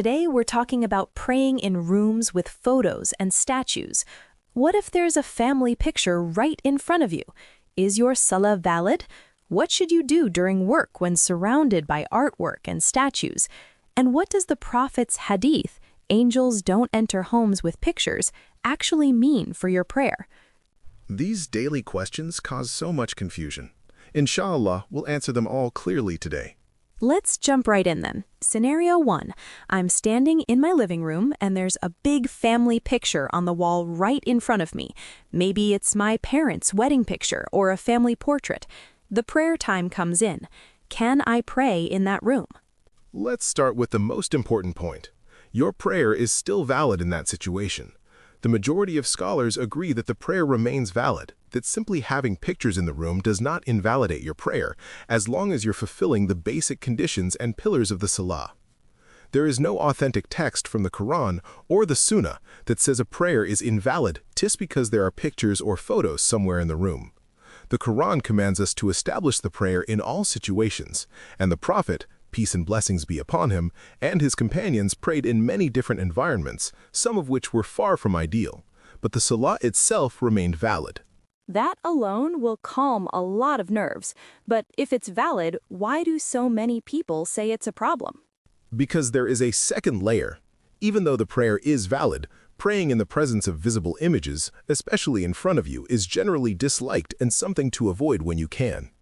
Today we're talking about praying in rooms with photos and statues. What if there's a family picture right in front of you? Is your Salah valid? What should you do during work when surrounded by artwork and statues? And what does the Prophet's hadith, "Angels don't enter homes with pictures," actually mean for your prayer? These daily questions cause so much confusion. Inshallah, we'll answer them all clearly today. Let's jump right in then. Scenario 1. I'm standing in my living room and there's a big family picture on the wall right in front of me. Maybe it's my parents' wedding picture or a family portrait. The prayer time comes in. Can I pray in that room? Let's start with the most important point. Your prayer is still valid in that situation. The majority of scholars agree that the prayer remains valid, that simply having pictures in the room does not invalidate your prayer, as long as you're fulfilling the basic conditions and pillars of the Salah. There is no authentic text from the Qur'an or the Sunnah that says a prayer is invalid just because there are pictures or photos somewhere in the room. The Qur'an commands us to establish the prayer in all situations, and the Prophet, peace and blessings be upon him, and his companions prayed in many different environments, some of which were far from ideal, but the Salah itself remained valid. That alone will calm a lot of nerves. But if it's valid, why do so many people say it's a problem? Because there is a second layer. Even though the prayer is valid, praying in the presence of visible images, especially in front of you, is generally disliked and something to avoid when you can.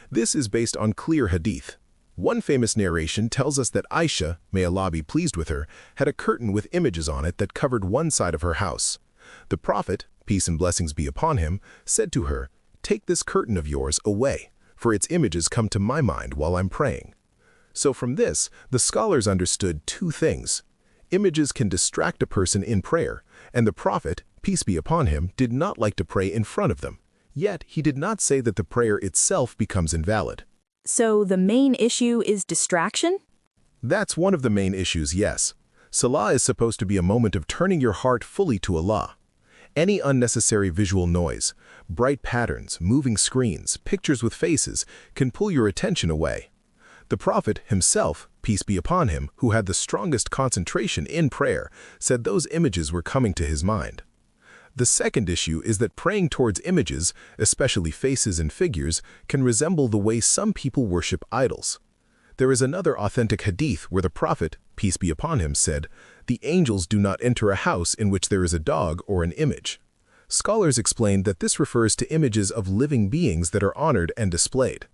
This is based on clear hadith. One famous narration tells us that Aisha, may Allah be pleased with her, had a curtain with images on it that covered one side of her house. The Prophet, peace and blessings be upon him, said to her, "Take this curtain of yours away, for its images come to my mind while I'm praying." So from this, the scholars understood two things. Images can distract a person in prayer, and the Prophet, peace be upon him, did not like to pray in front of them. Yet he did not say that the prayer itself becomes invalid. So the main issue is distraction? That's one of the main issues, yes. Salah is supposed to be a moment of turning your heart fully to Allah. Any unnecessary visual noise, bright patterns, moving screens, pictures with faces, can pull your attention away. The Prophet himself, peace be upon him, who had the strongest concentration in prayer, said those images were coming to his mind. The second issue is that praying towards images, especially faces and figures, can resemble the way some people worship idols. There is another authentic hadith where the Prophet, peace be upon him, said, "The angels do not enter a house in which there is a dog or an image." Scholars explained that this refers to images of living beings that are honored and displayed.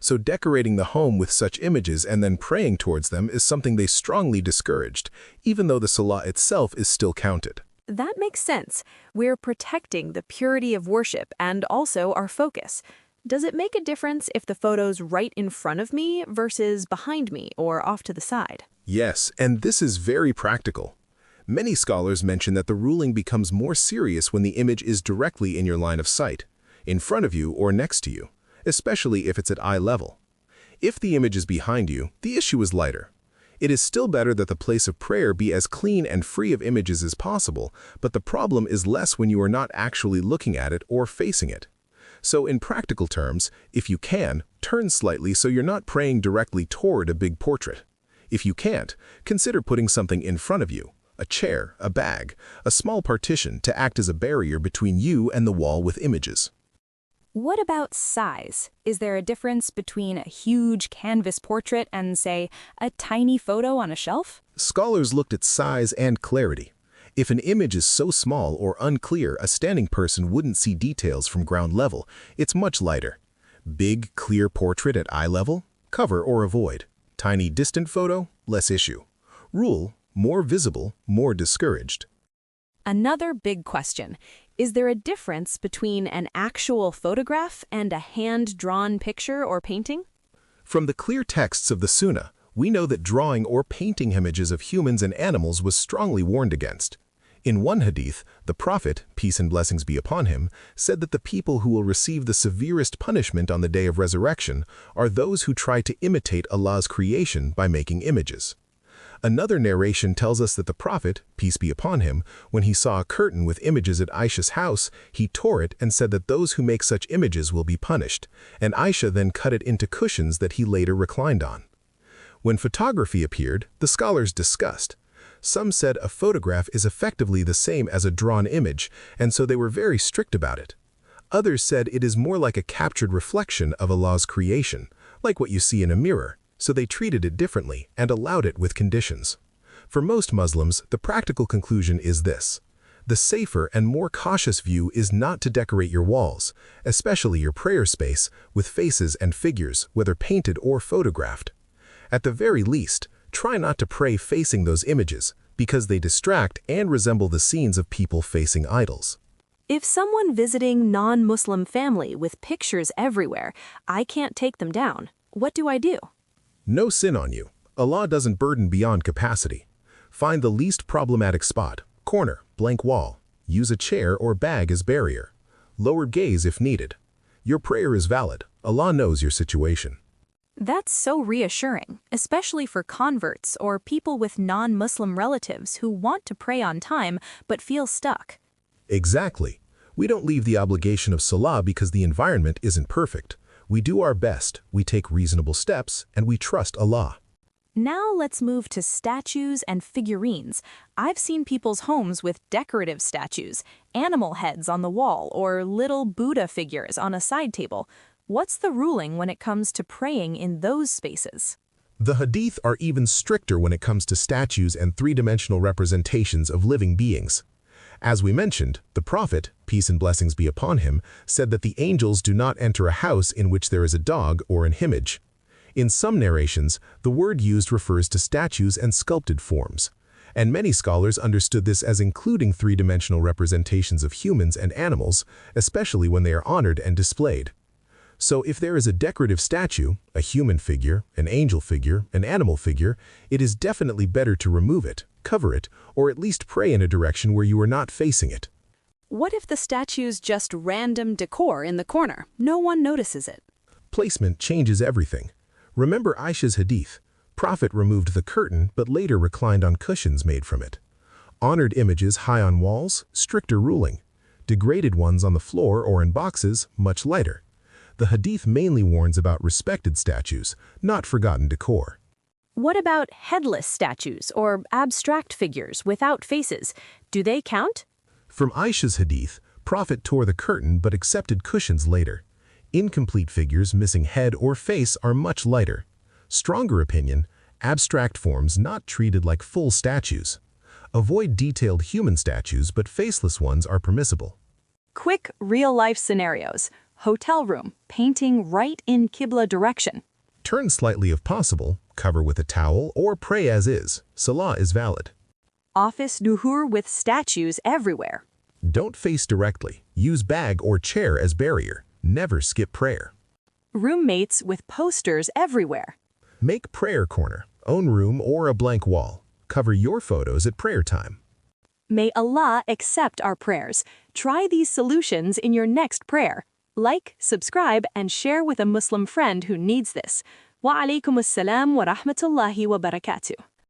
So decorating the home with such images and then praying towards them is something they strongly discouraged, even though the Salah itself is still counted. That makes sense. We're protecting the purity of worship and also our focus. Does it make a difference if the photo's right in front of me versus behind me or off to the side? Yes, and this is very practical. Many scholars mention that the ruling becomes more serious when the image is directly in your line of sight, in front of you or next to you, especially if it's at eye level. If the image is behind you, the issue is lighter. It is still better that the place of prayer be as clean and free of images as possible, but the problem is less when you are not actually looking at it or facing it. So in practical terms, if you can, turn slightly so you're not praying directly toward a big portrait. If you can't, consider putting something in front of you, a chair, a bag, a small partition to act as a barrier between you and the wall with images. What about size? Is there a difference between a huge canvas portrait and, say, a tiny photo on a shelf? Scholars looked at size and clarity. If an image is so small or unclear a standing person wouldn't see details from ground level, it's much lighter. Big, clear portrait at eye level? Cover or avoid. Tiny, distant photo? Less issue. Rule: more visible, more discouraged. Another big question. Is there a difference between an actual photograph and a hand-drawn picture or painting? From the clear texts of the Sunnah, we know that drawing or painting images of humans and animals was strongly warned against. In one hadith, the Prophet, peace and blessings be upon him, said that the people who will receive the severest punishment on the day of resurrection are those who try to imitate Allah's creation by making images. Another narration tells us that the Prophet, peace be upon him, when he saw a curtain with images at Aisha's house, he tore it and said that those who make such images will be punished, and Aisha then cut it into cushions that he later reclined on. When photography appeared, the scholars discussed, Some said a photograph is effectively the same as a drawn image, and so they were very strict about it. Others said it is more like a captured reflection of Allah's creation, like what you see in a mirror, so they treated it differently and allowed it with conditions. For most Muslims, the practical conclusion is this. The safer and more cautious view is not to decorate your walls, especially your prayer space, with faces and figures, whether painted or photographed. At the very least, try not to pray facing those images, because they distract and resemble the scenes of people facing idols. If someone visiting non-Muslim family with pictures everywhere, I can't take them down. What do I do? No sin on you. Allah doesn't burden beyond capacity. Find the least problematic spot, corner, blank wall. Use a chair or bag as barrier. Lower gaze if needed. Your prayer is valid. Allah knows your situation. That's so reassuring, especially for converts or people with non-Muslim relatives who want to pray on time but feel stuck. Exactly. We don't leave the obligation of Salah because the environment isn't perfect. We do our best, we take reasonable steps, and we trust Allah. Now let's move to statues and figurines. I've seen people's homes with decorative statues, animal heads on the wall, or little Buddha figures on a side table. What's the ruling when it comes to praying in those spaces? The hadith are even stricter when it comes to statues and three-dimensional representations of living beings. As we mentioned, the Prophet, peace and blessings be upon him, said that the angels do not enter a house in which there is a dog or an image. In some narrations, the word used refers to statues and sculpted forms, and many scholars understood this as including three-dimensional representations of humans and animals, especially when they are honored and displayed. So if there is a decorative statue, a human figure, an angel figure, an animal figure, it is definitely better to remove it, cover it, or at least pray in a direction where you are not facing it. What if the statue's just random decor in the corner? No one notices it. Placement changes everything. Remember Aisha's hadith. Prophet removed the curtain but later reclined on cushions made from it. Honored images high on walls, stricter ruling. Degraded ones on the floor or in boxes, much lighter. The hadith mainly warns about respected statues, not forgotten decor. What about headless statues or abstract figures without faces? Do they count? From Aisha's hadith, Prophet tore the curtain but accepted cushions later. Incomplete figures missing head or face are much lighter. Stronger opinion, abstract forms not treated like full statues. Avoid detailed human statues, but faceless ones are permissible. Quick, real-life scenarios. Hotel room, painting right in Qibla direction. Turn slightly if possible, cover with a towel, or pray as is. Salah is valid. Office duhur with statues everywhere. Don't face directly. Use bag or chair as barrier. Never skip prayer. Roommates with posters everywhere. Make prayer corner, own room or a blank wall. Cover your photos at prayer time. May Allah accept our prayers. Try these solutions in your next prayer. Like, subscribe, and share with a Muslim friend who needs this. Wa alaikum assalam wa rahmatullahi wa barakatuh.